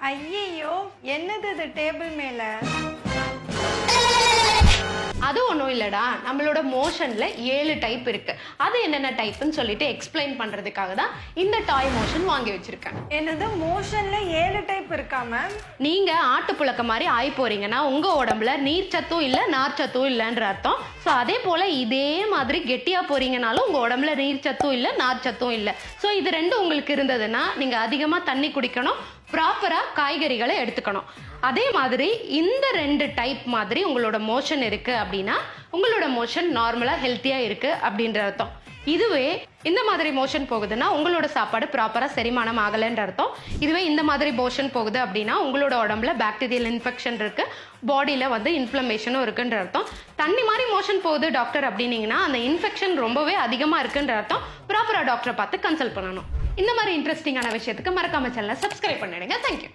ஐயையோ, என்னது இது டேபிள் மேல? அது ஒன்றும் இல்லடா, நம்மளோட மோஷன்ல 7 டைப் இருக்கு. அது என்னென்ன டைப்னு சொல்லிட்டு எக்ஸ்பிளைன் பண்றதுக்காக தான் இந்த டாய் மோஷன் வாங்கி வச்சிருக்கேன். என்னது மோஷன்ல 7 டைப் இருக்கா மேம்? நீங்க ஆட்டுப்புழக்க மாதிரி ஆகி போறீங்கன்னா உங்க உடம்புல நீர் சத்தும் இல்லை நார் சத்தும் இல்லைன்ற அர்த்தம். ஸோ அதே போல இதே மாதிரி கெட்டியா போறீங்கனாலும் உங்க உடம்புல நீர் சத்தும் இல்லை நார் சத்தும் இல்லை. ஸோ இது ரெண்டும் உங்களுக்கு இருந்ததுன்னா நீங்க அதிகமா தண்ணி குடிக்கணும், ப்ராப்பரா காய்கறிகளை எடுத்துக்கணும். அதே மாதிரி இந்த 2 டைப் மாதிரி உங்களோட மோஷன் இருக்கு அப்படின்னா உங்களோட மோஷன் நார்மலா ஹெல்த்தியா இருக்கு அப்படின்ற அர்த்தம். இதுவே இந்த மாதிரி மோஷன் போகுதுன்னா உங்களோட சாப்பாடு ப்ராப்பரா செரிமானம் ஆகலைன்ற அர்த்தம். இதுவே இந்த மாதிரி மோஷன் போகுது அப்படின்னா உங்களோட உடம்புல பாக்டீரியல் இன்ஃபெக்ஷன் இருக்கு, பாடியில வந்து இன்ஃப்ளமேஷனும் இருக்குன்ற அர்த்தம். தண்ணி மாதிரி மோஷன் போகுது டாக்டர் அப்படின்னீங்கன்னா அந்த இன்ஃபெக்ஷன் ரொம்பவே அதிகமா இருக்குன்ற அர்த்தம். ப்ராப்பரா டாக்டரை பார்த்து கன்சல்ட் பண்ணணும். இந்த மாதிரி இன்ட்ரெஸ்டிங்கான விஷயத்துக்கு மறக்காம சேனலை சப்ஸ்கிரைப் பண்ணிடுங்க. தேங்க்யூ.